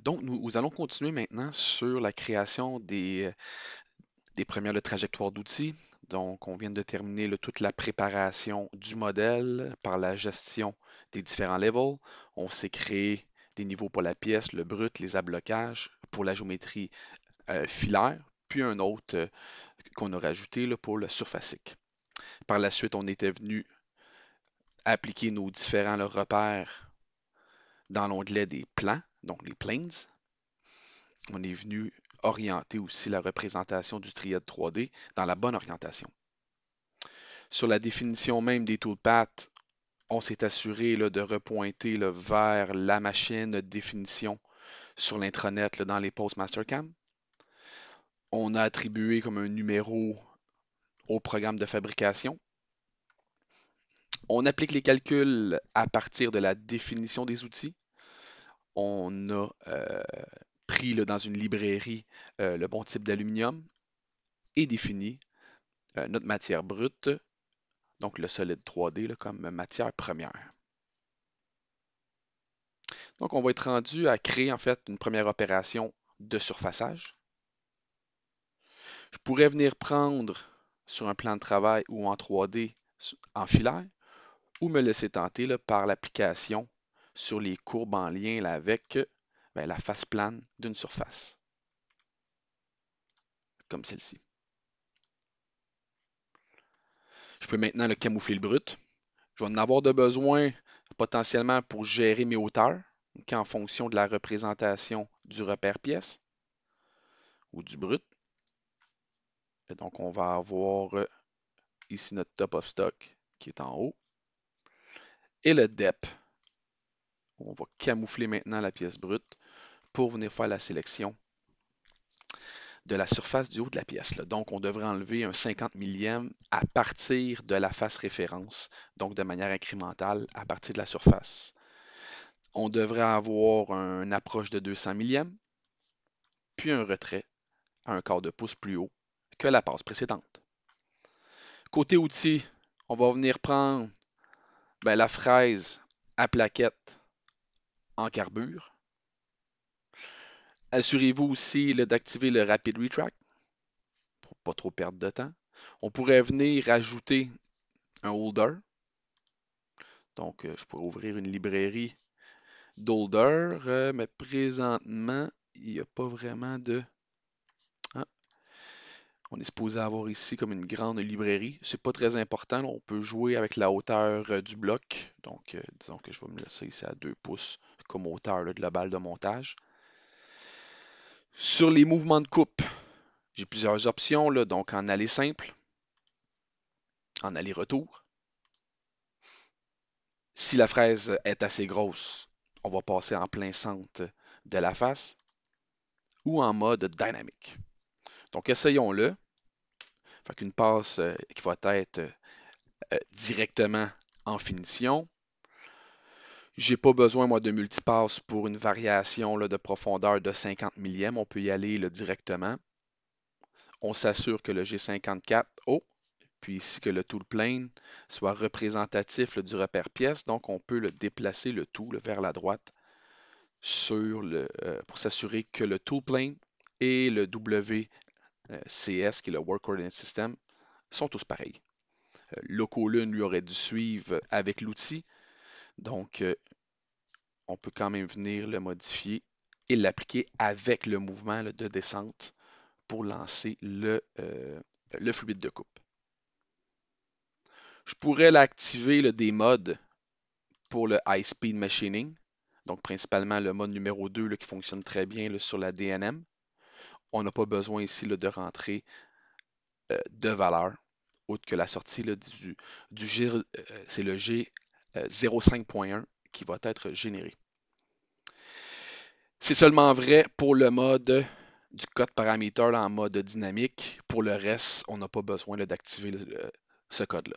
Donc, nous allons continuer maintenant sur la création des premières trajectoires d'outils. Donc, on vient de terminer toute la préparation du modèle par la gestion des différents levels. On s'est créé des niveaux pour la pièce, le brut, les ablocages, pour la géométrie filaire, puis un autre qu'on a rajouté là, pour le surfacique. Par la suite, on était venu appliquer nos différents repères dans l'onglet des plans, donc les planes. On est venu orienter aussi la représentation du triade 3D dans la bonne orientation. Sur la définition même des toolpaths, on s'est assuré là, de repointer là, vers la machine de définition sur l'intranet là, dans les posts Mastercam. On a attribué comme un numéro au programme de fabrication. On applique les calculs à partir de la définition des outils. On a pris là, dans une librairie le bon type d'aluminium et défini notre matière brute, donc le solide 3D là, comme matière première. Donc on va être rendu à créer en fait une première opération de surfaçage. Je pourrais venir prendre sur un plan de travail ou en 3D en filaire ou me laisser tenter là, par l'application sur les courbes en lien là, avec la face plane d'une surface, comme celle-ci. Je peux maintenant camoufler le brut. Je vais en avoir de besoin potentiellement pour gérer mes hauteurs, en fonction de la représentation du repère pièce ou du brut. Et donc, on va avoir ici notre top of stock qui est en haut. Et le dep. On va camoufler maintenant la pièce brute pour venir faire la sélection de la surface du haut de la pièce. Là. Donc, on devrait enlever un 50 millième à partir de la face référence, donc de manière incrémentale à partir de la surface. On devrait avoir une approche de 200 millième, puis un retrait à un quart de pouce plus haut que la passe précédente. Côté outils, on va venir prendre la fraise à plaquette en carbure. Assurez-vous aussi d'activer le Rapid Retract pour ne pas trop perdre de temps. On pourrait venir ajouter un holder. Donc, je pourrais ouvrir une librairie d'holder, mais présentement, il n'y a pas vraiment de... Ah, on est supposé avoir ici comme une grande librairie. C'est pas très important. Là, on peut jouer avec la hauteur du bloc. Donc, disons que je vais me laisser ici à 2 pouces comme hauteur globale de montage. Sur les mouvements de coupe, j'ai plusieurs options. Là, donc, en aller simple, en aller-retour. Si la fraise est assez grosse, on va passer en plein centre de la face ou en mode dynamique. Donc, essayons-le. Fait qu'une passe qui va être directement en finition. J'ai pas besoin, moi, de multipasse pour une variation là, de profondeur de 50 millième. On peut y aller là, directement. On s'assure que le G54, puis ici que le tool plane soit représentatif là, du repère pièce. Donc, on peut le déplacer le tout là, vers la droite pour s'assurer que le tool plane et le WCS, qui est le Work Coordinate System, sont tous pareils. Locolune lui aurait dû suivre avec l'outil. Donc, on peut quand même venir le modifier et l'appliquer avec le mouvement là, de descente pour lancer le fluide de coupe. Je pourrais l'activer des modes pour le High Speed Machining. Donc, principalement le mode numéro 2 là, qui fonctionne très bien là, sur la DNM. On n'a pas besoin ici là, de rentrer de valeur, autre que la sortie là, du G, c'est le G05.1 qui va être généré. C'est seulement vrai pour le mode du code paramètre en mode dynamique. Pour le reste, on n'a pas besoin d'activer ce code-là.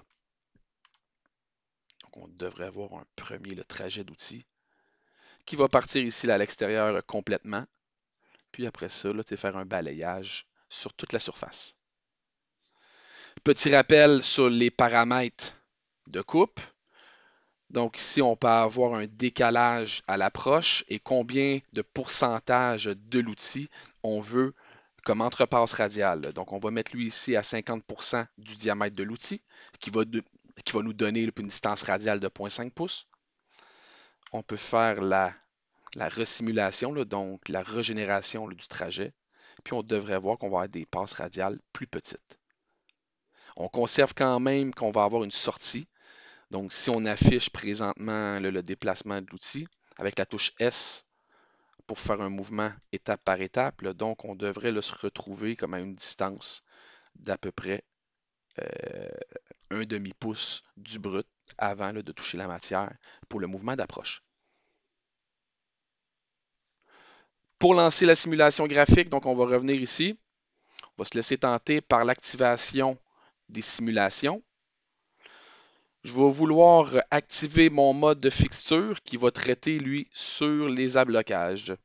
Donc, on devrait avoir un premier trajet d'outils qui va partir ici là, à l'extérieur complètement. Puis après ça, là, faire un balayage sur toute la surface. Petit rappel sur les paramètres de coupe. Donc ici, on peut avoir un décalage à l'approche et combien de pourcentage de l'outil on veut comme entrepasse radiale. Donc on va mettre lui ici à 50% du diamètre de l'outil qui va nous donner une distance radiale de 0,5 pouces. On peut faire la resimulation, là, donc la régénération là, du trajet. Puis on devrait voir qu'on va avoir des passes radiales plus petites. On conserve quand même qu'on va avoir une sortie. Donc, si on affiche présentement le déplacement de l'outil avec la touche S pour faire un mouvement étape par étape, là, donc on devrait se retrouver comme à une distance d'à peu près un demi-pouce du brut avant de toucher la matière pour le mouvement d'approche. Pour lancer la simulation graphique, donc on va revenir ici. On va se laisser tenter par l'activation des simulations. Je vais vouloir activer mon mode de fixture qui va traiter, lui, sur les ablocages.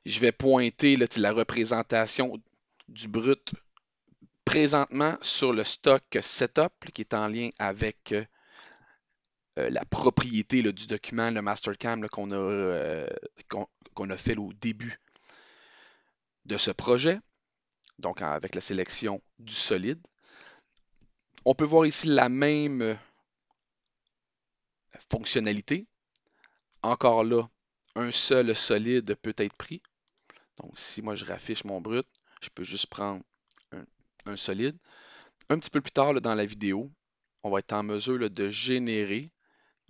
Je vais pointer là, la représentation du brut présentement sur le stock setup qui est en lien avec la propriété là, du document, le mastercam qu'on a fait au début de ce projet, donc avec la sélection du solide. On peut voir ici la même fonctionnalité. Encore là, un seul solide peut être pris. Donc, si moi je raffiche mon brut, je peux juste prendre un solide. Un petit peu plus tard là, dans la vidéo, on va être en mesure là, de générer,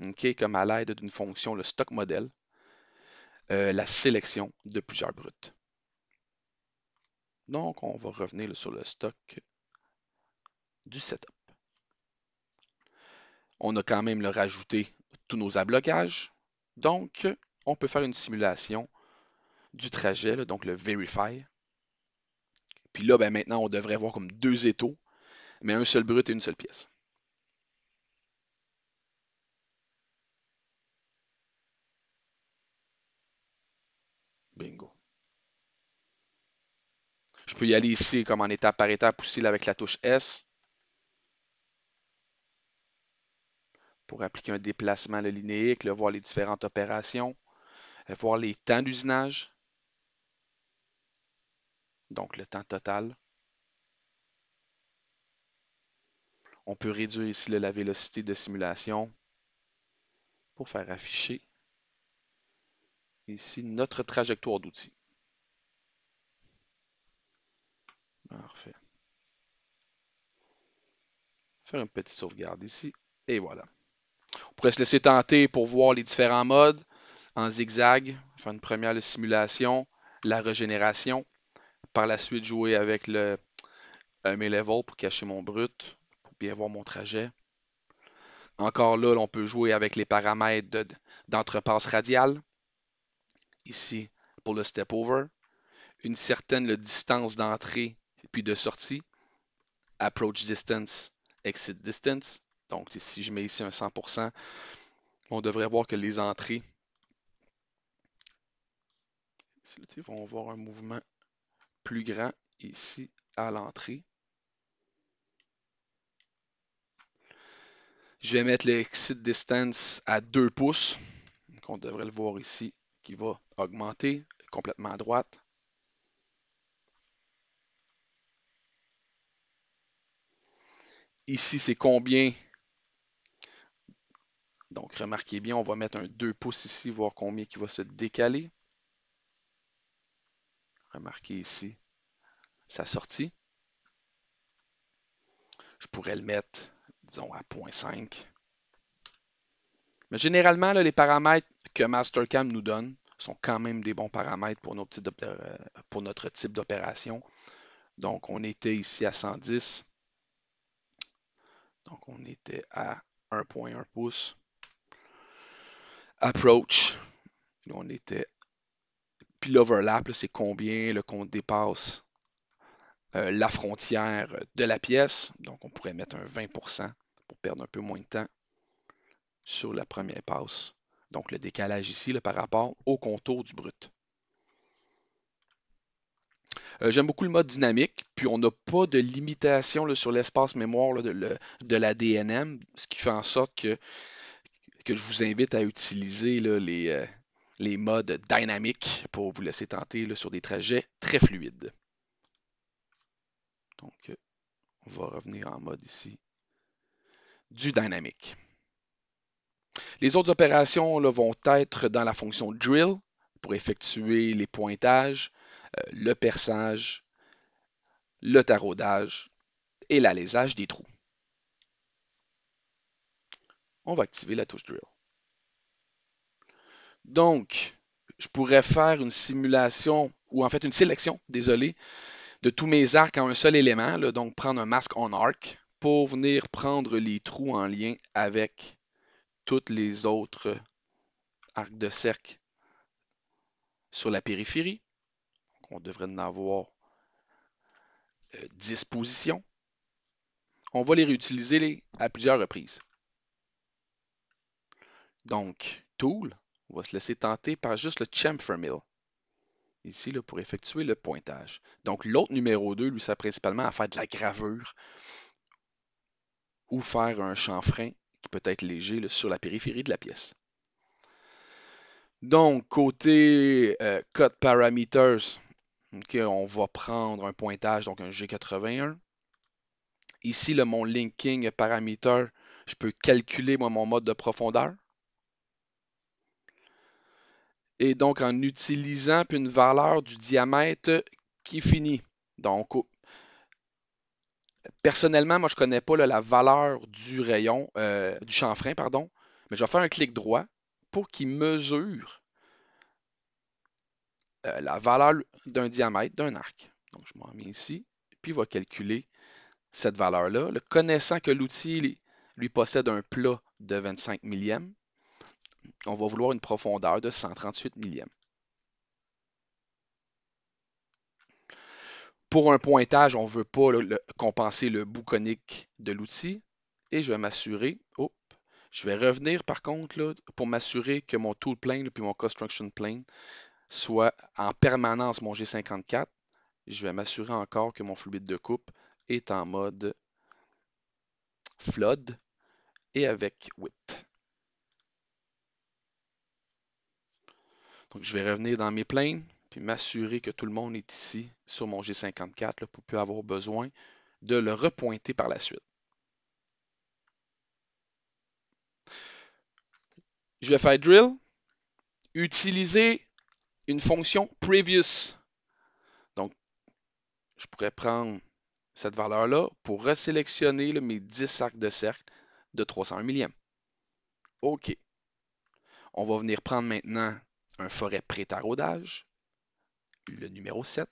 okay, comme à l'aide d'une fonction, le stock model, la sélection de plusieurs bruts. Donc, on va revenir là, sur le stock du setup. On a quand même rajouté tous nos ablocages. Donc, on peut faire une simulation du trajet, là, donc le Verify. Puis là, ben, maintenant, on devrait avoir comme deux étaux, mais un seul brut et une seule pièce. Bingo. Je peux y aller ici comme en étape par étape aussi là, avec la touche S pour appliquer un déplacement linéique, là, voir les différentes opérations, voir les temps d'usinage, donc le temps total. On peut réduire ici là, la vélocité de simulation pour faire afficher ici notre trajectoire d'outil. Parfait. Faire une petite sauvegarde ici. Et voilà. On pourrait se laisser tenter pour voir les différents modes en zigzag, faire une première simulation, la régénération. Par la suite, jouer avec mes levels pour cacher mon brut, pour bien voir mon trajet. Encore là, on peut jouer avec les paramètres d'entrepasse radiale. Ici, pour le step over. Une certaine distance d'entrée puis de sortie. Approach distance, exit distance. Donc, si je mets ici un 100%, on devrait voir que les entrées vont avoir un mouvement plus grand ici à l'entrée. Je vais mettre le exit distance à 2 pouces. Donc, on devrait le voir ici qui va augmenter complètement à droite. Ici, c'est combien. Donc, remarquez bien, on va mettre un 2 pouces ici, voir combien qui va se décaler. Remarquez ici sa sortie. Je pourrais le mettre, disons, à 0,5. Mais généralement, là, les paramètres que Mastercam nous donne sont quand même des bons paramètres pour notre type d'opération. Donc, on était ici à 110. Donc, on était à 1,1 pouces. Approach, on était. Puis l'overlap, c'est combien qu'on dépasse la frontière de la pièce. Donc, on pourrait mettre un 20% pour perdre un peu moins de temps sur la première passe. Donc, le décalage ici là, par rapport au contour du brut. J'aime beaucoup le mode dynamique, puis on n'a pas de limitation là, sur l'espace mémoire là, de la DNM, ce qui fait en sorte que je vous invite à utiliser là, les modes dynamiques pour vous laisser tenter là, sur des trajets très fluides. Donc, on va revenir en mode ici du dynamique. Les autres opérations là, vont être dans la fonction drill pour effectuer les pointages, le perçage, le taraudage et l'alésage des trous. On va activer la touche drill. Donc, je pourrais faire une simulation, ou en fait une sélection, désolé, de tous mes arcs en un seul élément, là, donc prendre un masque on arc pour venir prendre les trous en lien avec tous les autres arcs de cercle sur la périphérie. Donc, on devrait en avoir 10 positions. On va les réutiliser à plusieurs reprises. Donc, Tool, on va se laisser tenter par juste le chamfer mill. Ici, là, pour effectuer le pointage. Donc, l'autre numéro 2, lui, sert principalement à faire de la gravure ou faire un chanfrein qui peut être léger là, sur la périphérie de la pièce. Donc, côté Cut Parameters, okay, on va prendre un pointage, donc un G81. Ici, mon linking parameter, je peux calculer moi, mon mode de profondeur. Et donc, en utilisant une valeur du diamètre qui est finie. Donc, personnellement, moi, je ne connais pas là, la valeur du rayon, du chanfrein, pardon, mais je vais faire un clic droit pour qu'il mesure la valeur d'un diamètre d'un arc. Donc, je m'en mets ici, puis il va calculer cette valeur-là. Le connaissant que l'outil lui possède un plat de 25 millièmes, on va vouloir une profondeur de 138 millièmes. Pour un pointage, on ne veut pas compenser le bout conique de l'outil. Et je vais m'assurer, je vais revenir par contre là, pour m'assurer que mon tool plane et mon construction plane soit en permanence mon G54. Je vais m'assurer encore que mon fluide de coupe est en mode flood et avec width. Donc je vais revenir dans mes planes puis m'assurer que tout le monde est ici sur mon G54 là, pour plus avoir besoin de le repointer par la suite. Je vais faire drill, utiliser une fonction previous. Donc, je pourrais prendre cette valeur-là pour resélectionner là, mes 10 arcs de cercle de 301 millièmes. OK. On va venir prendre maintenant un forêt pré-taraudage, le numéro 7.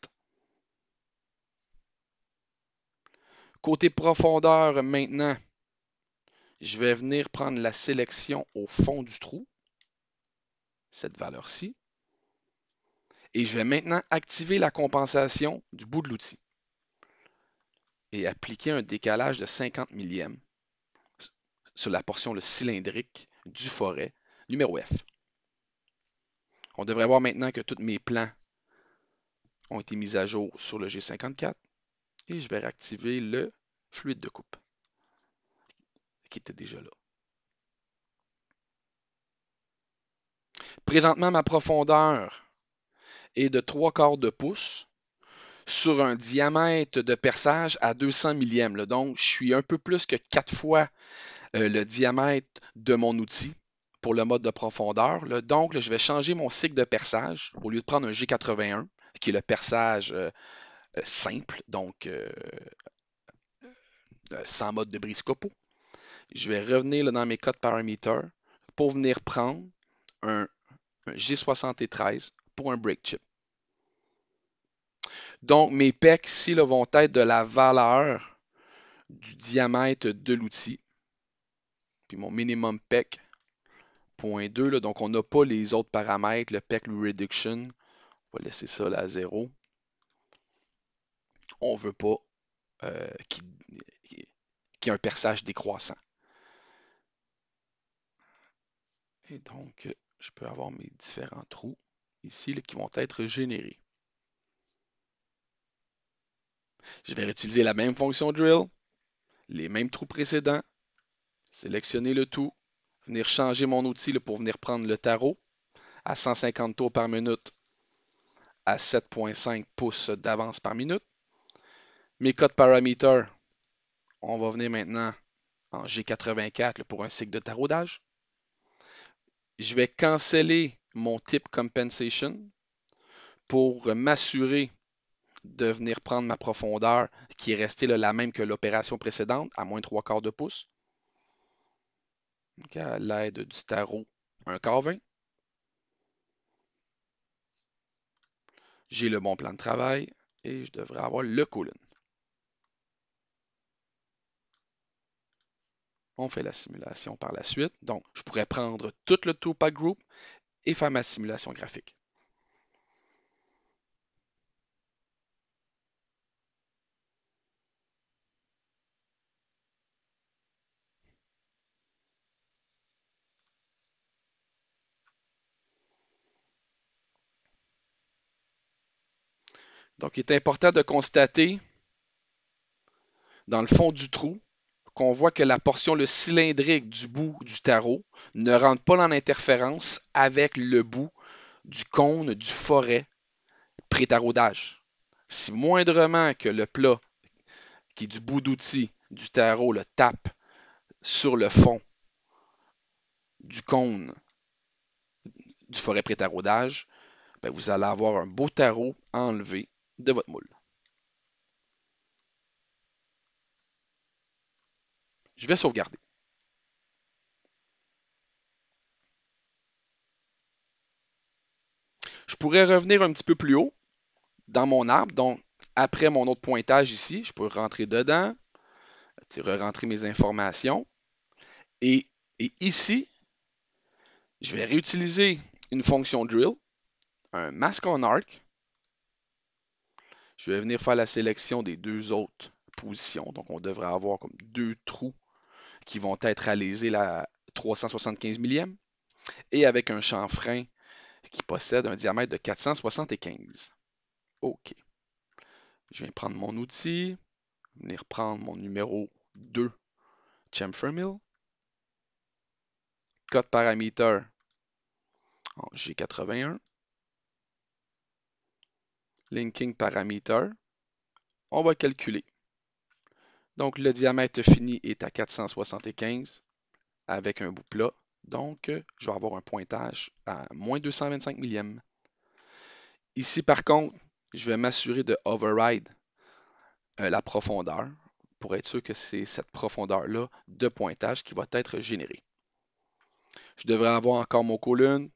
Côté profondeur, maintenant, je vais venir prendre la sélection au fond du trou, cette valeur-ci. Et je vais maintenant activer la compensation du bout de l'outil et appliquer un décalage de 50 millièmes sur la portion cylindrique du forêt numéro F. On devrait voir maintenant que tous mes plans ont été mis à jour sur le G54 et je vais réactiver le fluide de coupe qui était déjà là. Présentement, ma profondeur est de 3/4 de pouce sur un diamètre de perçage à 200 millièmes. Là. Donc, je suis un peu plus que 4 fois le diamètre de mon outil pour le mode de profondeur. Là. Donc, là, je vais changer mon cycle de perçage au lieu de prendre un G81, qui est le perçage simple, donc sans mode de brise-copeaux. Je vais revenir là, dans mes codes paramètres pour venir prendre un G73 pour un brake chip. Donc, mes pecs ici là, vont être de la valeur du diamètre de l'outil. Puis mon minimum pec, 0.2. Là, donc, on n'a pas les autres paramètres, le pec reduction. On va laisser ça là, à 0. On ne veut pas qu'il y ait un perçage décroissant. Et donc, je peux avoir mes différents trous ici là, qui vont être générés. Je vais utiliser la même fonction drill, les mêmes trous précédents, sélectionner le tout, venir changer mon outil là, pour venir prendre le tarot à 150 tours par minute à 7,5 pouces d'avance par minute. Mes codes paramètres, on va venir maintenant en G84 là, pour un cycle de taraudage. Je vais canceller mon type compensation pour m'assurer de venir prendre ma profondeur qui est restée là, la même que l'opération précédente, à moins 3/4 de pouce. Donc, à l'aide du tarot, un quart 20. J'ai le bon plan de travail et je devrais avoir le colon. On fait la simulation par la suite. Donc, je pourrais prendre tout le two-pack group et faire ma simulation graphique. Donc, il est important de constater dans le fond du trou qu'on voit que la portion le cylindrique du bout du tarot ne rentre pas en interférence avec le bout du cône du forêt pré-taraudage. Si moindrement que le plat qui est du bout d'outil du tarot le tape sur le fond du cône du forêt pré-taraudage, ben vous allez avoir un beau tarot enlevé de votre moule. Je vais sauvegarder. Je pourrais revenir un petit peu plus haut dans mon arbre. Donc, après mon autre pointage ici, je peux rentrer dedans, rentrer mes informations. Et, et ici, je vais réutiliser une fonction drill, un mask on arc. Je vais venir faire la sélection des deux autres positions. Donc, on devrait avoir comme deux trous qui vont être réalisés à 375 millième et avec un chanfrein qui possède un diamètre de 475. OK. Je viens prendre mon outil, venir prendre mon numéro 2 chamfer mill, code paramètre en G81, linking paramètre, on va calculer. Donc le diamètre fini est à 475 avec un bout plat. Donc je vais avoir un pointage à moins 225 millième. Ici par contre, je vais m'assurer de override la profondeur pour être sûr que c'est cette profondeur-là de pointage qui va être générée. Je devrais avoir encore mon colonne,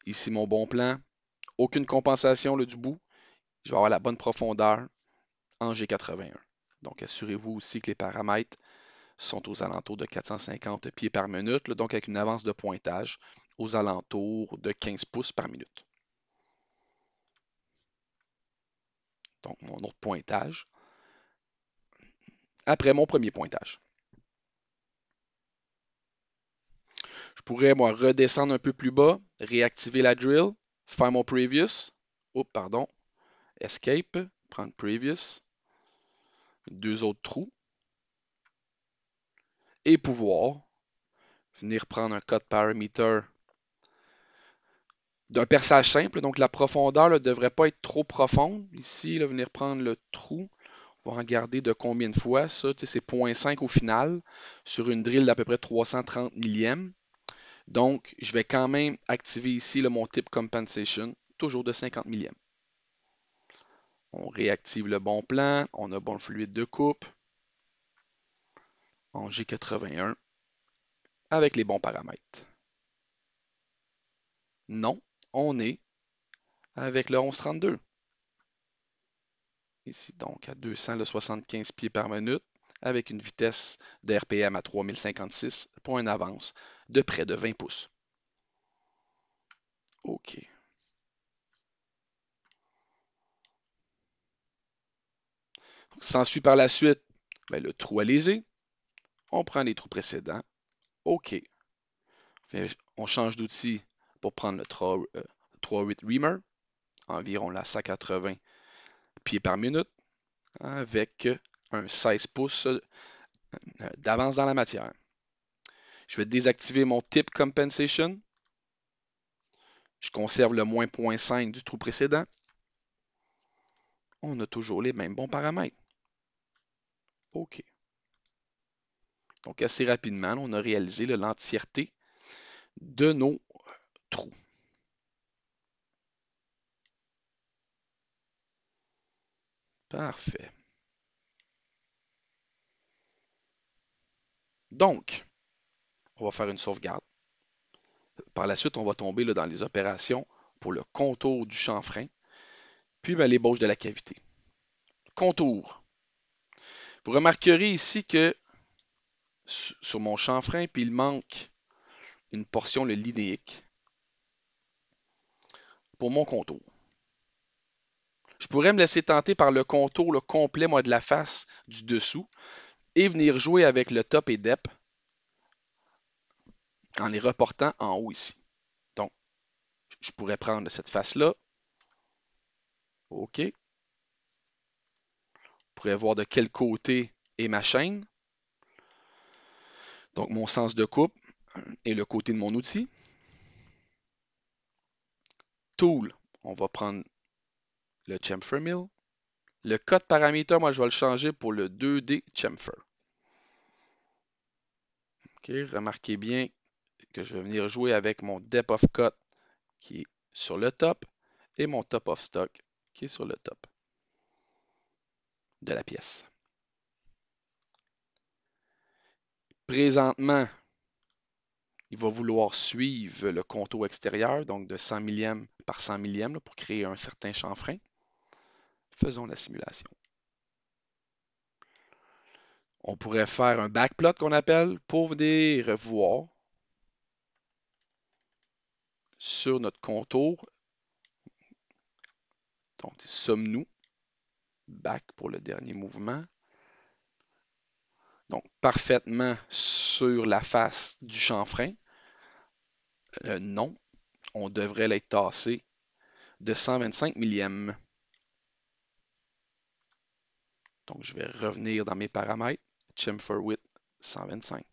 ici mon bon plan, aucune compensation là, du bout. Je vais avoir la bonne profondeur en G81. Donc assurez-vous aussi que les paramètres sont aux alentours de 450 pieds par minute, là, donc avec une avance de pointage aux alentours de 15 pouces par minute. Donc mon autre pointage après mon premier pointage. Je pourrais, moi, redescendre un peu plus bas, réactiver la drill, faire mon previous. Oh, pardon. Escape, prendre previous. Deux autres trous. Et pouvoir venir prendre un code parameter d'un perçage simple. Donc, la profondeur ne devrait pas être trop profonde. Ici, là, venir prendre le trou. On va regarder de combien de fois. Ça, c'est 0,5 au final sur une drill d'à peu près 330 millième. Donc, je vais quand même activer ici mon type compensation, toujours de 50 millième. On réactive le bon plan, on a bon fluide de coupe en G81 avec les bons paramètres. Non, on est avec le 1132. Ici donc à 275 pieds par minute avec une vitesse de RPM à 3056 pour une avance de près de 20 pouces. OK. S'ensuit par la suite le trou à léser. On prend les trous précédents. OK. On change d'outil pour prendre le 3.8 Reamer, environ la 180 pieds par minute, avec un 16 pouces d'avance dans la matière. Je vais désactiver mon tip compensation. Je conserve le moins 0.5 du trou précédent. On a toujours les mêmes bons paramètres. OK. Donc, assez rapidement, on a réalisé l'entièreté de nos trous. Parfait. Donc, on va faire une sauvegarde. Par la suite, on va tomber là, dans les opérations pour le contour du chanfrein, puis l'ébauche de la cavité. Contour. Vous remarquerez ici que sur mon chanfrein, puis il manque une portion, le linéique, pour mon contour. Je pourrais me laisser tenter par le contour le complet moi, de la face du dessous et venir jouer avec le top et dep en les reportant en haut ici. Donc, je pourrais prendre cette face-là. OK. Je pourrais voir de quel côté est ma chaîne. Donc, mon sens de coupe et le côté de mon outil. Tool, on va prendre le chamfer mill. Le cut paramètre, moi, je vais le changer pour le 2D chamfer. OK, remarquez bien que je vais venir jouer avec mon depth of cut qui est sur le top et mon top of stock qui est sur le top de la pièce. Présentement, il va vouloir suivre le contour extérieur, donc de 100 millième par 100 millième pour créer un certain chanfrein. Faisons la simulation. On pourrait faire un backplot qu'on appelle pour venir voir sur notre contour. Donc, sommes-nous back pour le dernier mouvement. Donc, parfaitement sur la face du chanfrein. Non, on devrait l'être tassé de 125 millièmes. Donc, je vais revenir dans mes paramètres. Chamfer width 125.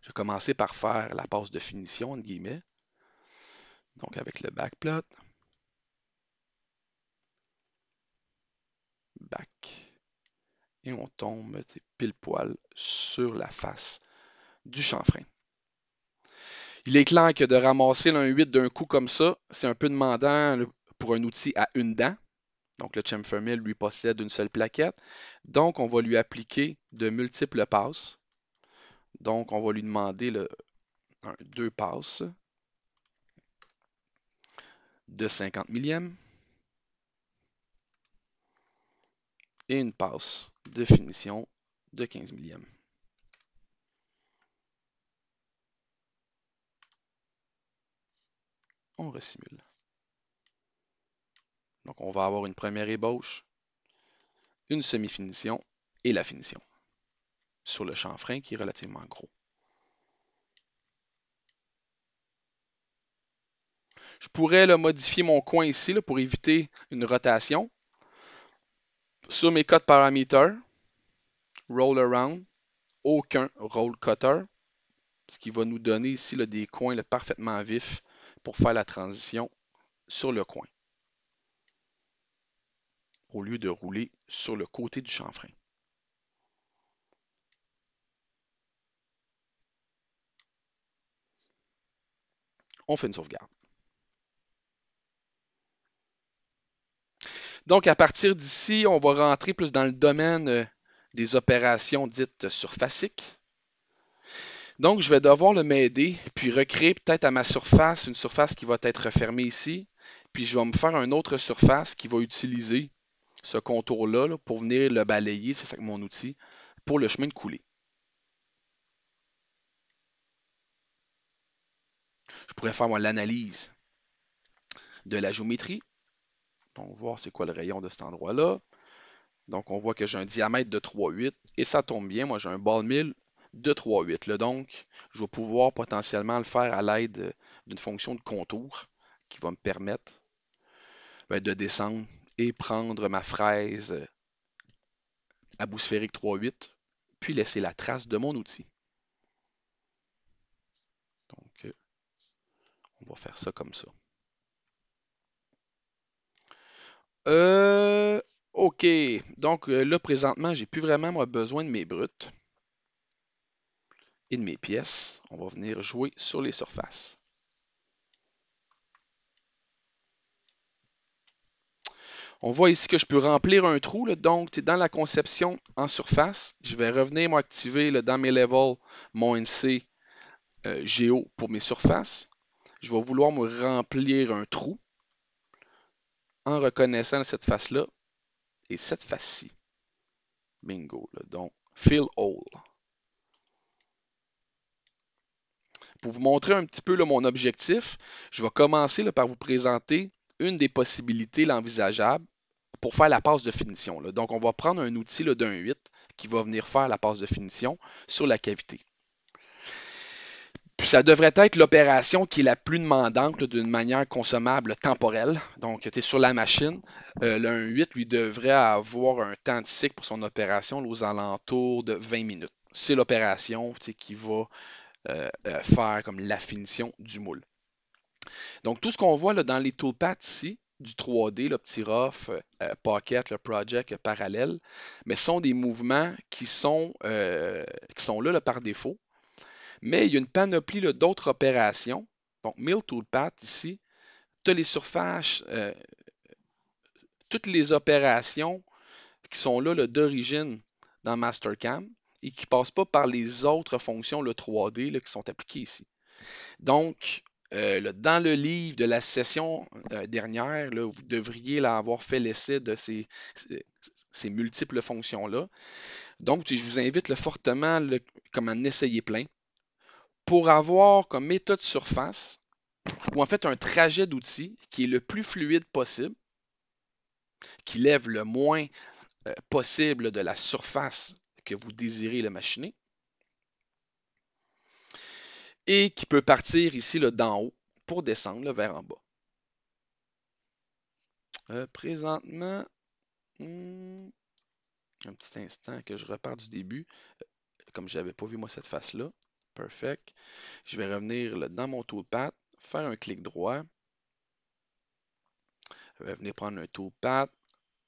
Je vais commencer par faire la passe de finition, entre guillemets. Donc, avec le backplot. Back. Et on tombe pile poil sur la face du chanfrein. Il est clair que de ramasser un 8 d'un coup comme ça, c'est un peu demandant pour un outil à une dent. Donc, le chamfer mill lui possède une seule plaquette. Donc, on va lui appliquer de multiples passes. Donc, on va lui demander 2 passes de 50 millièmes et une passe de finition de 15 millièmes. On resimule. Donc, on va avoir une première ébauche, une semi-finition et la finition sur le chanfrein qui est relativement gros. Je pourrais modifier mon coin ici pour éviter une rotation. Sur mes cut parameters, roll around, aucun roll cutter, ce qui va nous donner ici des coins parfaitement vifs pour faire la transition sur le coin, au lieu de rouler sur le côté du chanfrein. On fait une sauvegarde. Donc, à partir d'ici, on va rentrer plus dans le domaine des opérations dites surfaciques. Donc, je vais devoir m'aider, puis recréer peut-être à ma surface une surface qui va être refermée ici. Puis, je vais me faire une autre surface qui va utiliser ce contour-là pour venir le balayer, c'est ça avec mon outil, pour le chemin de coulée. Je pourrais faire l'analyse de la géométrie. Donc, voir c'est quoi le rayon de cet endroit-là. Donc, on voit que j'ai un diamètre de 3,8 et ça tombe bien. Moi, j'ai un ball mill de 3,8. Donc, je vais pouvoir potentiellement le faire à l'aide d'une fonction de contour qui va me permettre de descendre et prendre ma fraise à bout sphérique 3,8, puis laisser la trace de mon outil. Donc, on va faire ça comme ça. OK. Donc là, présentement, j'ai plus vraiment moi, besoin de mes brutes et de mes pièces. On va venir jouer sur les surfaces. On voit ici que je peux remplir un trou. Là, donc, dans la conception en surface, je vais revenir activer là, dans mes levels mon NC Géo pour mes surfaces. Je vais vouloir me remplir un trou en reconnaissant cette face-là et cette face-ci. Bingo. Là, donc, fill hole. Pour vous montrer un petit peu là, mon objectif, je vais commencer là, par vous présenter une des possibilités envisageables pour faire la passe de finition. Là. Donc, on va prendre un outil d'un 8 qui va venir faire la passe de finition sur la cavité. Puis ça devrait être l'opération qui est la plus demandante d'une manière consommable temporelle. Donc, tu es sur la machine. Le 1.8 lui devrait avoir un temps de cycle pour son opération là, aux alentours de 20 minutes. C'est l'opération qui va faire comme la finition du moule. Donc, tout ce qu'on voit là, dans les toolpaths ici, du 3D, le petit rough, pocket, le project, parallèle, mais sont des mouvements qui sont là, par défaut. Mais il y a une panoplie d'autres opérations. Donc, Mill Toolpath ici, tu as les surfaces, toutes les opérations qui sont là, d'origine dans Mastercam et qui ne passent pas par les autres fonctions le 3D là, qui sont appliquées ici. Donc, dans le livre de la session dernière, là, vous devriez avoir fait l'essai de ces multiples fonctions-là. Donc, je vous invite fortement comme à en essayer plein pour avoir comme méthode surface ou en fait un trajet d'outil qui est le plus fluide possible, qui lève le moins possible de la surface que vous désirez le machiner et qui peut partir ici d'en haut pour descendre vers en bas. Présentement, un petit instant que je repars du début, comme je n'avais pas vu moi cette face-là. Perfect. Je vais revenir dans mon toolpath, faire un clic droit. Je vais venir prendre un toolpath,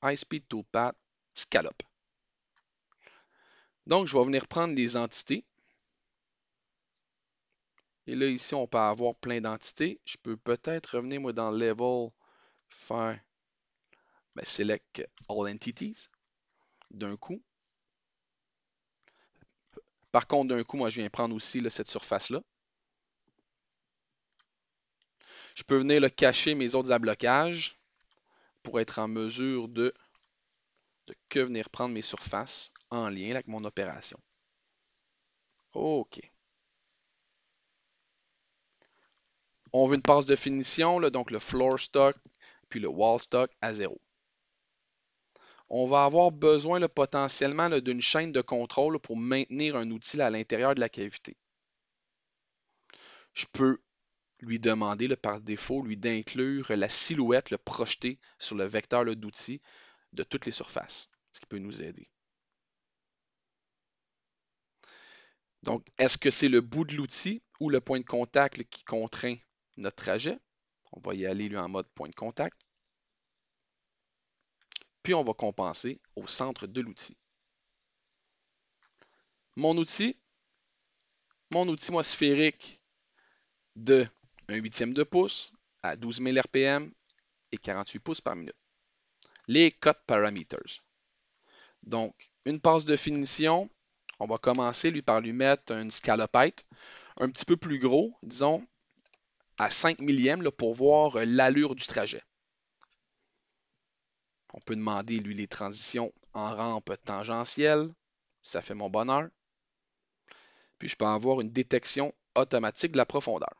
High Speed Toolpath, Scallop. Donc, je vais venir prendre les entités. Et là, ici, on peut avoir plein d'entités. Je peux peut-être revenir, moi, dans Level, faire Select All Entities d'un coup. Par contre, d'un coup, moi, je viens prendre aussi là, cette surface-là. Je peux venir cacher mes autres ablocages pour être en mesure de venir prendre mes surfaces en lien avec mon opération. OK. On veut une passe de finition, là, donc le floor stock puis le wall stock à 0. On va avoir besoin là, potentiellement d'une chaîne de contrôle là, pour maintenir un outil là, à l'intérieur de la cavité. Je peux lui demander là, par défaut d'inclure la silhouette projetée sur le vecteur d'outil de toutes les surfaces, ce qui peut nous aider. Donc, est-ce que c'est le bout de l'outil ou le point de contact là, qui contraint notre trajet? On va y aller lui en mode point de contact. Puis on va compenser au centre de l'outil. Mon outil moi, sphérique de 1/8 de pouce à 12 000 RPM et 48 pouces par minute. Les cut parameters. Donc, une passe de finition, on va commencer par lui mettre une scalopite un petit peu plus gros, disons à 5 millièmes pour voir l'allure du trajet. On peut demander, lui, les transitions en rampe tangentielle. Ça fait mon bonheur. Puis, je peux avoir une détection automatique de la profondeur.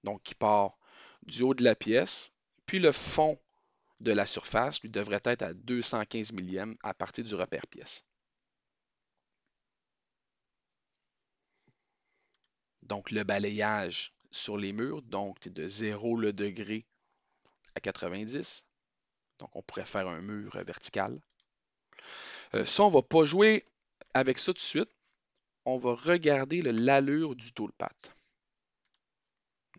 Donc, qui part du haut de la pièce. Puis, le fond de la surface lui devrait être à 215 millièmes à partir du repère pièce. Donc, le balayage sur les murs, donc de 0 le degré à 90. Donc, on pourrait faire un mur vertical. Ça, on ne va pas jouer avec ça tout de suite. On va regarder l'allure du toolpath.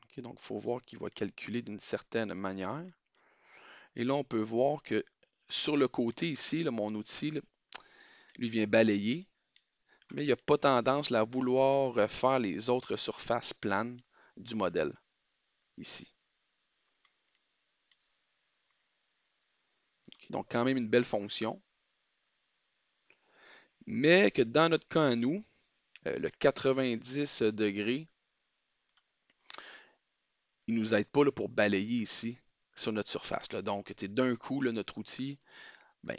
Okay, donc, il faut voir qu'il va calculer d'une certaine manière. Et là, on peut voir que sur le côté ici, là, mon outil, là, lui vient balayer, mais il n'a pas tendance à vouloir faire les autres surfaces planes du modèle ici. Okay, donc, quand même une belle fonction. Mais que dans notre cas à nous, le 90 degrés, il ne nous aide pas là, pour balayer ici sur notre surface. Là. Donc, d'un coup, là, notre outil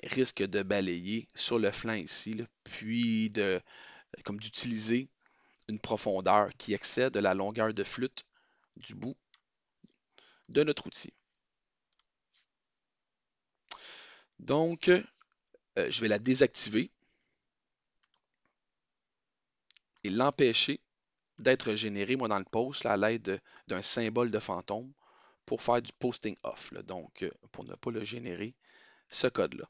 risque de balayer sur le flanc ici, là, puis comme d'utiliser une profondeur qui excède la longueur de flûte du bout de notre outil. Donc, je vais la désactiver et l'empêcher d'être généré, moi, dans le post, là, à l'aide d'un symbole de fantôme pour faire du posting off. Là. Donc, pour ne pas le générer, ce code-là.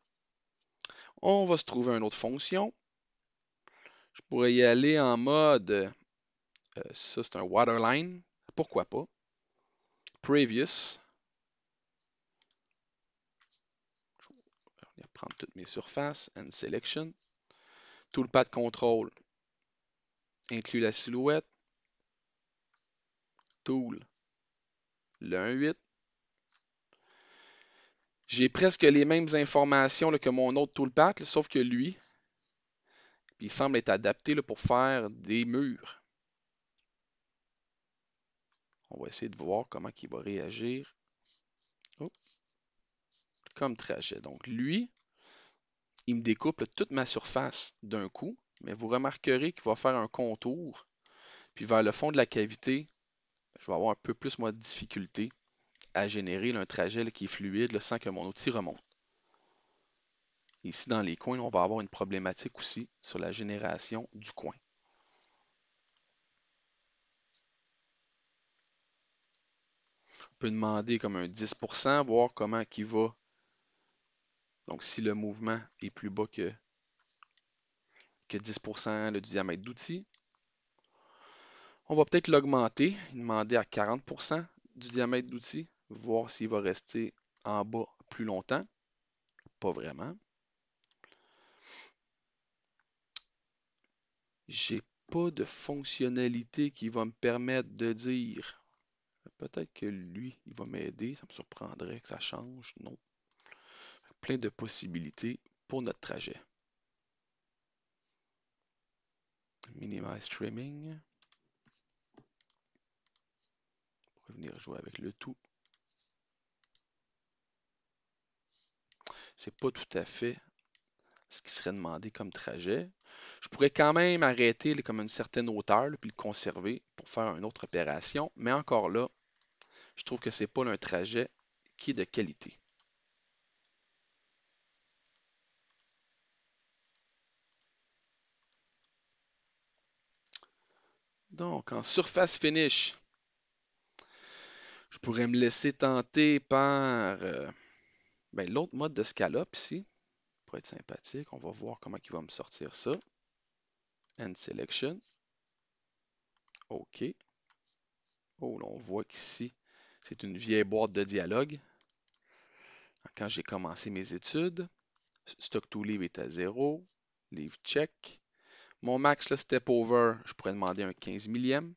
On va se trouver une autre fonction. Je pourrais y aller en mode, ça c'est un waterline, pourquoi pas. Previous. Je vais prendre toutes mes surfaces, and selection. Toolpath control inclut la silhouette. Tool, le 1.8. J'ai presque les mêmes informations là, que mon autre toolpath, là, sauf que lui, il semble être adapté là, pour faire des murs. On va essayer de voir comment il va réagir. Oh, comme trajet. Donc lui, il me découpe là, toute ma surface d'un coup, mais vous remarquerez qu'il va faire un contour. Puis vers le fond de la cavité, je vais avoir un peu plus moi, de difficulté à générer là, un trajet là, qui est fluide là, sans que mon outil remonte. Ici, dans les coins, on va avoir une problématique aussi sur la génération du coin. On peut demander comme un 10%, voir comment il va. Donc, si le mouvement est plus bas que 10% du diamètre d'outil, on va peut-être l'augmenter, demander à 40% du diamètre d'outil, voir s'il va rester en bas plus longtemps. Pas vraiment. J'ai pas de fonctionnalité qui va me permettre de dire. Peut-être que lui, il va m'aider. Ça me surprendrait que ça change. Non. Plein de possibilités pour notre trajet. Minimize trimming. On va venir jouer avec le tout. C'est pas tout à fait ce qui serait demandé comme trajet. Je pourrais quand même arrêter comme une certaine hauteur, puis le conserver pour faire une autre opération. Mais encore là, je trouve que c'est pas un trajet qui est de qualité. Donc, en surface finish, je pourrais me laisser tenter par l'autre mode de scallop ici. Pour être sympathique, on va voir comment il va me sortir ça. End selection. OK. Oh, là, on voit qu'ici, c'est une vieille boîte de dialogue. Quand j'ai commencé mes études, stock to leave est à 0. Leave check. Mon max, le step over, je pourrais demander un 15 millième.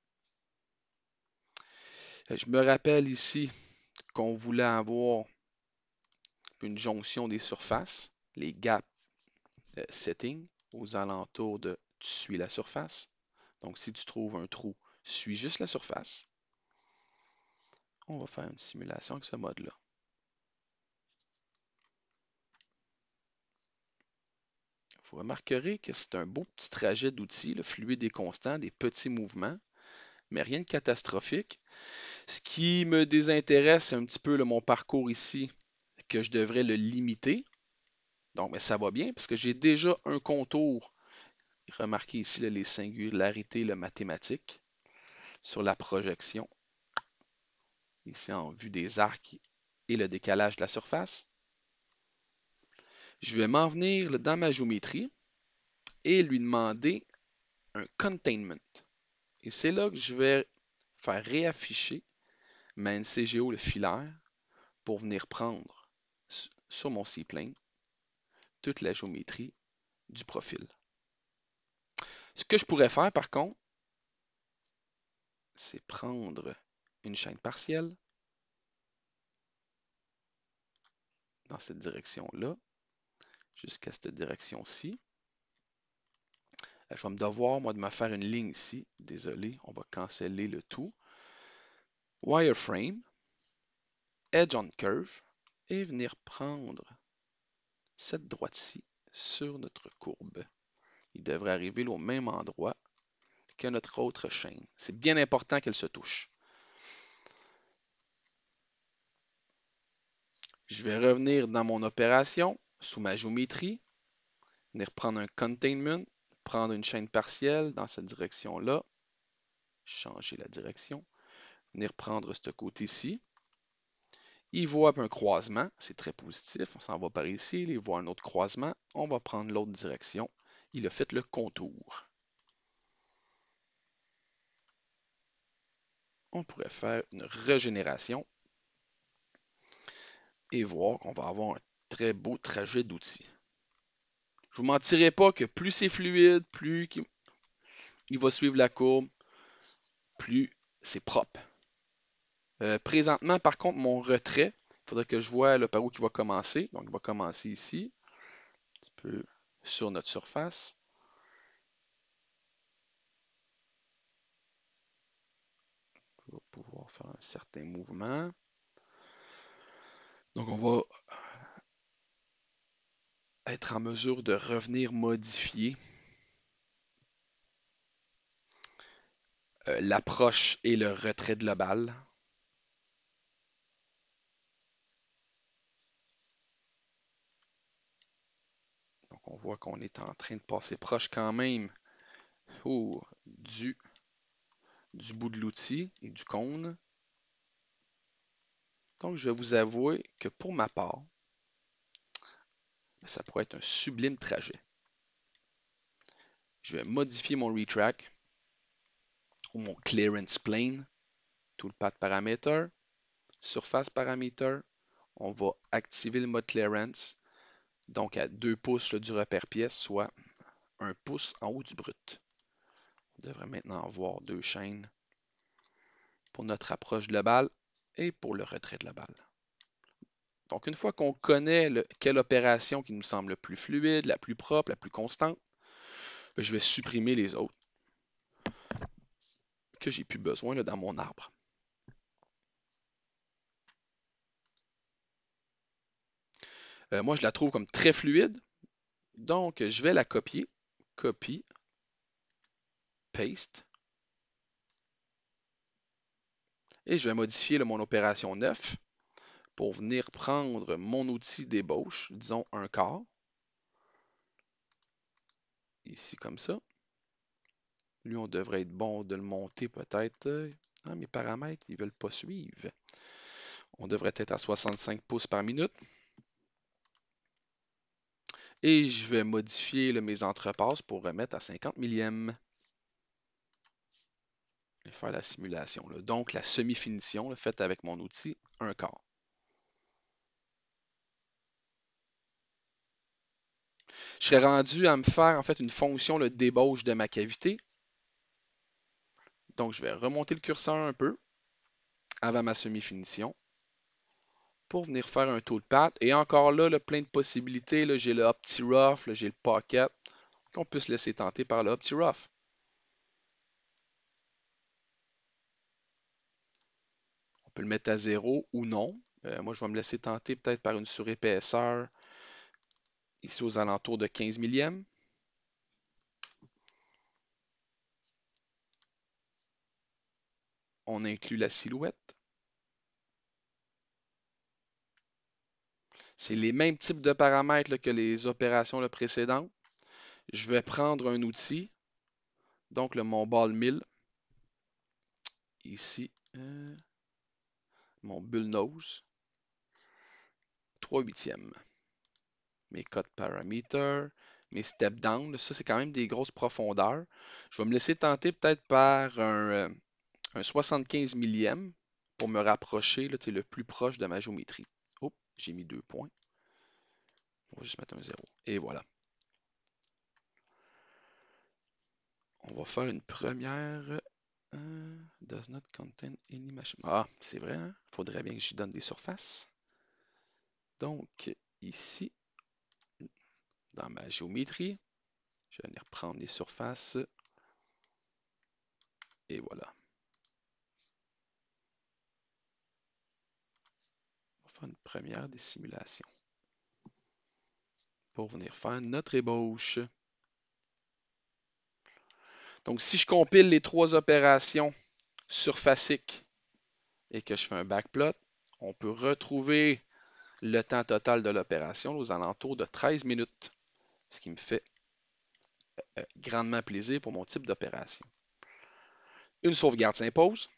Je me rappelle ici qu'on voulait avoir une jonction des surfaces, les gap settings, aux alentours de tu suis la surface. Donc, si tu trouves un trou, suis juste la surface. On va faire une simulation avec ce mode-là. Vous remarquerez que c'est un beau petit trajet d'outils, le fluide et constant, des petits mouvements, mais rien de catastrophique. Ce qui me désintéresse, c'est un petit peu mon parcours ici, que je devrais le limiter. Donc, mais ça va bien, parce que j'ai déjà un contour. Remarquez ici les singularités mathématiques sur la projection. Ici, en vue des arcs et le décalage de la surface. Je vais m'en venir là, dans ma géométrie et lui demander un containment. Et c'est là que je vais faire réafficher ma NCGO, le filaire, pour venir prendre sur mon C-plane toute la géométrie du profil. Ce que je pourrais faire par contre, c'est prendre une chaîne partielle dans cette direction-là, jusqu'à cette direction-ci. Je vais me devoir, moi, de me faire une ligne ici. Désolé, on va canceller le tout. Wireframe, Edge on Curve, et venir prendre cette droite-ci sur notre courbe. Il devrait arriver au même endroit que notre autre chaîne. C'est bien important qu'elle se touche. Je vais revenir dans mon opération, sous ma géométrie, venir prendre un containment, prendre une chaîne partielle dans cette direction-là, changer la direction, venir prendre ce côté-ci. Il voit un croisement, c'est très positif, on s'en va par ici, il voit un autre croisement, on va prendre l'autre direction. Il a fait le contour. On pourrait faire une régénération et voir qu'on va avoir un très beau trajet d'outils. Je ne vous mentirai pas que plus c'est fluide, plus il va suivre la courbe, plus c'est propre. Présentement, par contre, mon retrait, il faudrait que je vois là, par où il va commencer. Donc, il va commencer ici, un petit peu sur notre surface. On va pouvoir faire un certain mouvement. Donc, on va être en mesure de revenir modifier l'approche et le retrait global. Donc, on voit qu'on est en train de passer proche quand même du bout de l'outil et du cône. Donc, je vais vous avouer que pour ma part, ça pourrait être un sublime trajet. Je vais modifier mon retract ou mon clearance plane, toolpath parameter, surface parameter. On va activer le mode clearance, donc à 2 pouces là, du repère pièce, soit 1 pouce en haut du brut. On devrait maintenant avoir 2 chaînes pour notre approche globale et pour le retrait global. Donc, une fois qu'on connaît quelle opération qui nous semble le plus fluide, la plus propre, la plus constante, je vais supprimer les autres que j'ai plus besoin là, dans mon arbre. Moi, je la trouve comme très fluide. Donc, je vais la copier. Copie, paste. Et je vais modifier mon opération 9 pour venir prendre mon outil d'ébauche, disons un quart. Ici, comme ça. Lui, on devrait être bon de le monter peut-être. Ah, mes paramètres, ils ne veulent pas suivre. On devrait être à 65 pouces par minute. Et je vais modifier mes entrepasses pour remettre à 50 millièmes. Et faire la simulation. Là. Donc, la semi-finition faite avec mon outil un quart. Je serais rendu à me faire en fait une fonction d'ébauche de ma cavité. Donc, je vais remonter le curseur un peu avant ma semi-finition pour venir faire un toolpath. Et encore là, plein de possibilités. J'ai le OptiRough, j'ai le Pocket. On peut se laisser tenter par le OptiRough. On peut le mettre à 0 ou non. Moi, je vais me laisser tenter peut-être par une surépaisseur ici aux alentours de 15 millièmes. On inclut la silhouette. C'est les mêmes types de paramètres là, que les opérations précédentes. Je vais prendre un outil, donc mon ball mill. Ici, mon bullnose. 3/8. mes cut parameters, mes step down. Là, ça, c'est quand même des grosses profondeurs. Je vais me laisser tenter peut-être par un 75 millième pour me rapprocher là, le plus proche de ma géométrie. Oh, j'ai mis 2 points. On va juste mettre un 0. Et voilà. On va faire une première. Does not contain any machine. Ah, c'est vrai, hein? Faudrait bien que j'y donne des surfaces. Donc, ici, dans ma géométrie, je vais venir prendre les surfaces. Et voilà. On va faire une première des simulations pour venir faire notre ébauche. Donc, si je compile les trois opérations surfaciques et que je fais un backplot, on peut retrouver le temps total de l'opération aux alentours de 13 minutes, ce qui me fait grandement plaisir pour mon type d'opération. Une sauvegarde s'impose.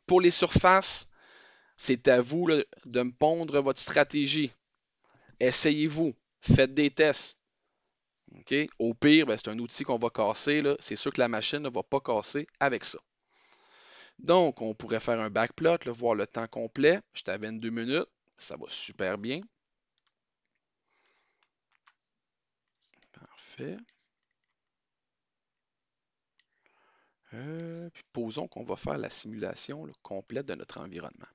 Pour les surfaces, c'est à vous là, de me pondre votre stratégie. Essayez-vous, faites des tests. Okay? Au pire, ben, c'est un outil qu'on va casser. C'est sûr que la machine ne va pas casser avec ça. Donc, on pourrait faire un backplot, là, voir le temps complet. J'étais à 22 minutes. Ça va super bien. Parfait. Puis posons qu'on va faire la simulation là, complète de notre environnement.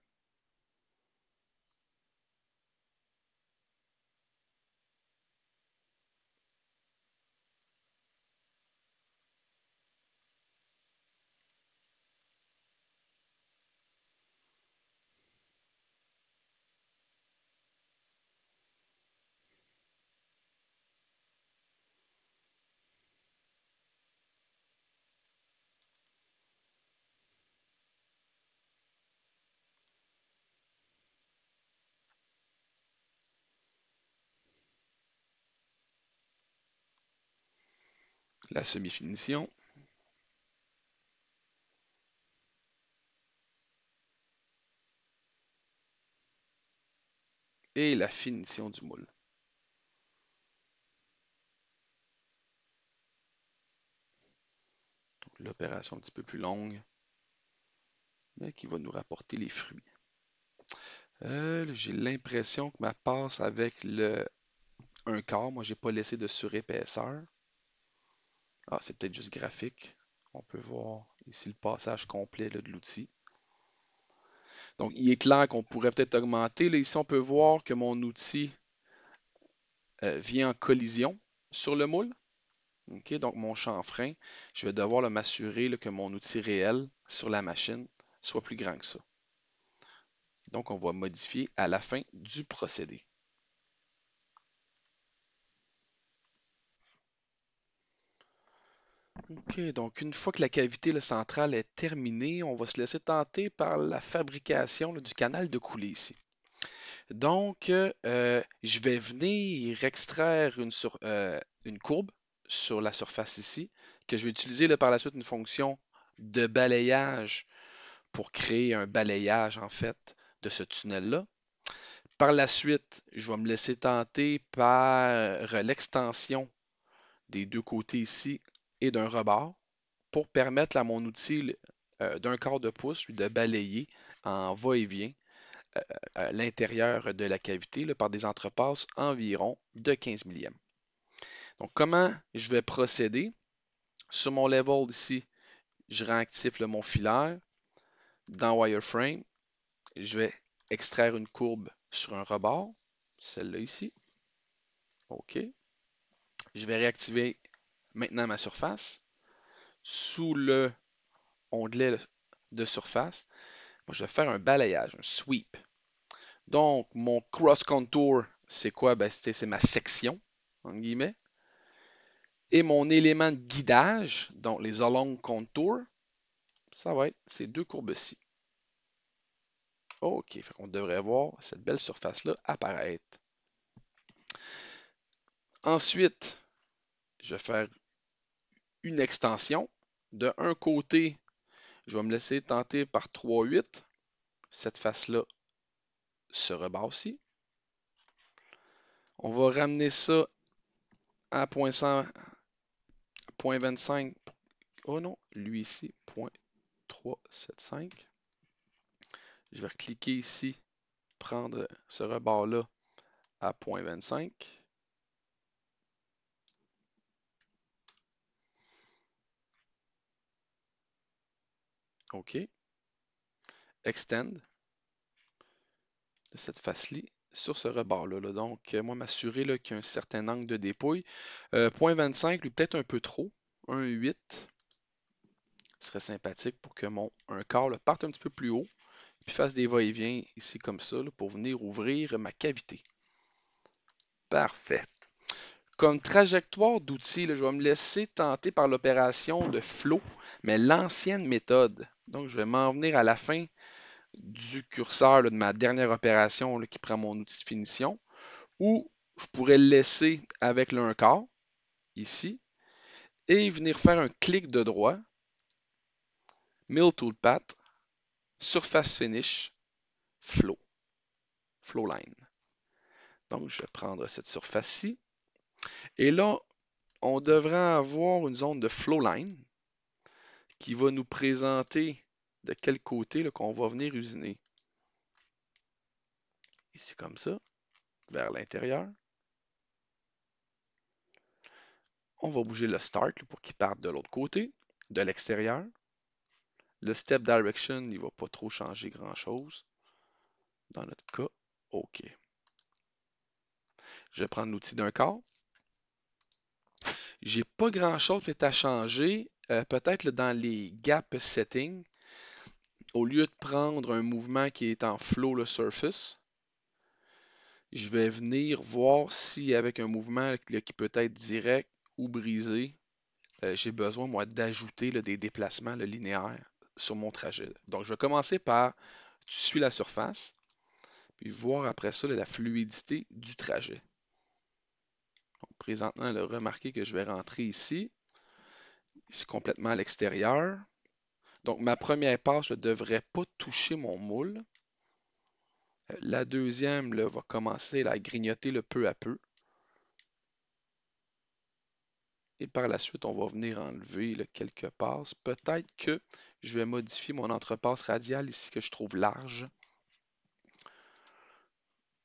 La semi-finition. Et la finition du moule. L'opération un petit peu plus longue, mais qui va nous rapporter les fruits. J'ai l'impression que ma passe avec le 1/4, moi j'ai pas laissé de surépaisseur. Ah, c'est peut-être juste graphique. On peut voir ici le passage complet là, de l'outil. Donc, il est clair qu'on pourrait peut-être augmenter. Là, ici, on peut voir que mon outil vient en collision sur le moule. Okay, donc, mon chanfrein, je vais devoir m'assurer que mon outil réel sur la machine soit plus grand que ça. Donc, on va modifier à la fin du procédé. OK, donc une fois que la cavité centrale est terminée, on va se laisser tenter par la fabrication du canal de coulée ici. Donc, je vais venir extraire une courbe sur la surface ici, que je vais utiliser par la suite une fonction de balayage pour créer un balayage en fait de ce tunnel-là. Par la suite, je vais me laisser tenter par l'extension des deux côtés ici et d'un rebord pour permettre à mon outil d'1/4 de pouce de balayer en va-et-vient l'intérieur de la cavité par des entrepasses environ de 15 millièmes. Donc, comment je vais procéder? Sur mon level ici, je réactive mon filaire. Dans Wireframe, je vais extraire une courbe sur un rebord, celle-là ici. OK. Je vais réactiver maintenant ma surface. Sous le onglet de surface, moi, je vais faire un balayage, un sweep. Donc, mon cross contour, c'est quoi? Ben, c'est ma section, entre guillemets. Et mon élément de guidage, donc les along contour, ça va être ces deux courbes-ci. OK, fait qu'on devrait voir cette belle surface-là apparaître. Ensuite, je vais faire une extension. De un côté, je vais me laisser tenter par 3/8. Cette face-là se rebat aussi. On va ramener ça à 0.100, 0.25. Oh non, lui ici, 0.375. Je vais cliquer ici, prendre ce rebord-là à 0.25. OK. Extend de cette face-ci sur ce rebord-là. Donc, moi, m'assurer qu'il y a un certain angle de dépouille. 0.25, lui, peut-être un peu trop. 1,8 serait sympathique pour que mon un quart là, parte un petit peu plus haut, puis fasse des va-et-vient ici comme ça là, pour venir ouvrir ma cavité. Parfait. Comme trajectoire d'outils, je vais me laisser tenter par l'opération de flow, mais l'ancienne méthode. Donc, je vais m'en venir à la fin du curseur là, de ma dernière opération là, qui prend mon outil de finition, ou je pourrais le laisser avec le 1/4, ici, et venir faire un clic de droit, Mill Toolpath, Surface Finish, Flow, Flow Line. Donc, je vais prendre cette surface-ci. Et là, on devrait avoir une zone de Flow Line qui va nous présenter de quel côté qu'on va venir usiner. Ici comme ça, vers l'intérieur. On va bouger le Start pour qu'il parte de l'autre côté, de l'extérieur. Le Step Direction, il ne va pas trop changer grand-chose. Dans notre cas, OK. Je vais prendre l'outil d'1/4. J'ai pas grand-chose qui est à changer. Peut-être dans les gap settings, au lieu de prendre un mouvement qui est en flow le surface, je vais venir voir si avec un mouvement là, qui peut être direct ou brisé, j'ai besoin moi d'ajouter des déplacements linéaires sur mon trajet. Donc je vais commencer par tu suis la surface, puis voir après ça la fluidité du trajet. Donc, présentement, remarquez que je vais rentrer ici complètement à l'extérieur. Donc, ma première passe ne devrait pas toucher mon moule. La deuxième là, va commencer à grignoter peu à peu. Et par la suite, on va venir enlever quelques passes. Peut-être que je vais modifier mon entrepasse radiale ici que je trouve large.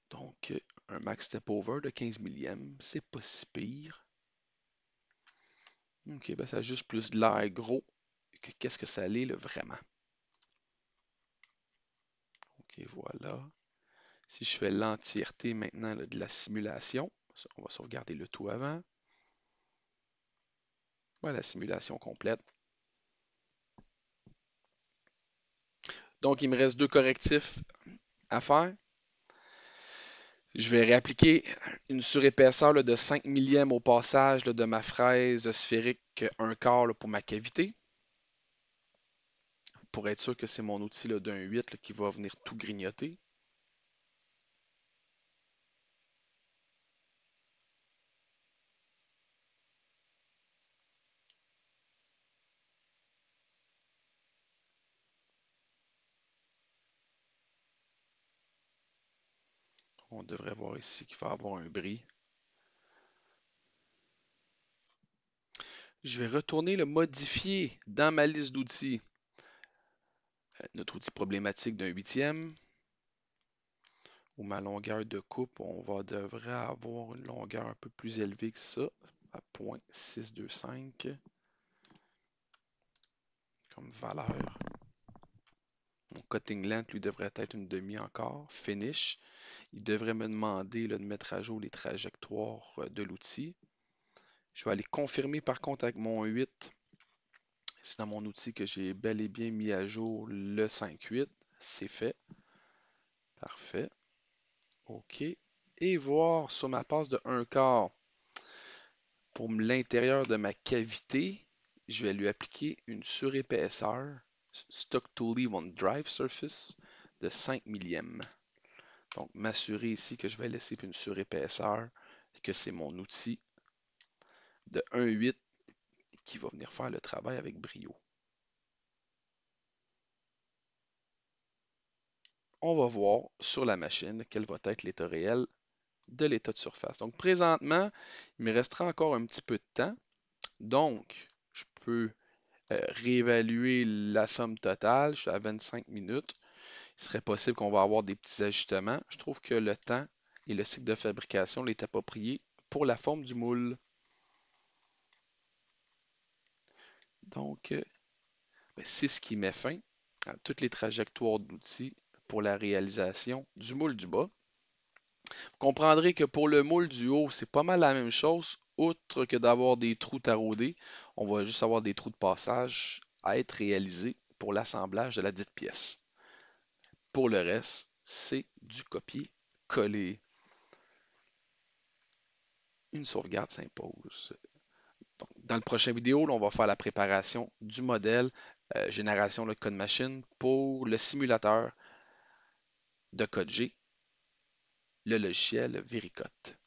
Donc, un max step over de 15 millièmes, c'est pas si pire. Ok, ben ça a juste plus de l'air gros que qu'est-ce que ça l'est vraiment. Ok, voilà. Si je fais l'entièreté maintenant de la simulation, on va sauvegarder le tout avant. Voilà la simulation complète. Donc, il me reste 2 correctifs à faire. Je vais réappliquer une surépaisseur de 5 millièmes au passage de ma fraise sphérique 1/4 pour ma cavité. Pour être sûr que c'est mon outil d'un 8 qui va venir tout grignoter. On devrait voir ici qu'il va avoir un bris. Je vais retourner le modifier dans ma liste d'outils. Notre outil problématique d'un 8e. Où ma longueur de coupe, devrait avoir une longueur un peu plus élevée que ça, à 0.625 comme valeur. Mon cutting length, lui, devrait être une demi encore. Finish. Il devrait me demander de mettre à jour les trajectoires de l'outil. Je vais aller confirmer par contre avec mon 8. C'est dans mon outil que j'ai bel et bien mis à jour le 5.8. C'est fait. Parfait. OK. Et voir sur ma passe de 1/4 pour l'intérieur de ma cavité, je vais lui appliquer une surépaisseur Stock to Leave on Drive Surface de 5 millièmes. Donc, m'assurer ici que je vais laisser une surépaisseur et que c'est mon outil de 1.8 qui va venir faire le travail avec brio. On va voir sur la machine quel va être l'état réel de l'état de surface. Donc présentement, il me restera encore un petit peu de temps. Donc, je peux réévaluer la somme totale. Je suis à 25 minutes. Il serait possible qu'on va avoir des petits ajustements. Je trouve que le temps et le cycle de fabrication est approprié pour la forme du moule. Donc, ben, c'est ce qui met fin à toutes les trajectoires d'outils pour la réalisation du moule du bas. Vous comprendrez que pour le moule du haut, c'est pas mal la même chose, outre que d'avoir des trous taraudés, on va juste avoir des trous de passage à être réalisés pour l'assemblage de la dite pièce. Pour le reste, c'est du copier-coller. Une sauvegarde s'impose. Dans le prochain vidéo, là, on va faire la préparation du modèle, génération de code machine pour le simulateur de code G, le logiciel Vericut.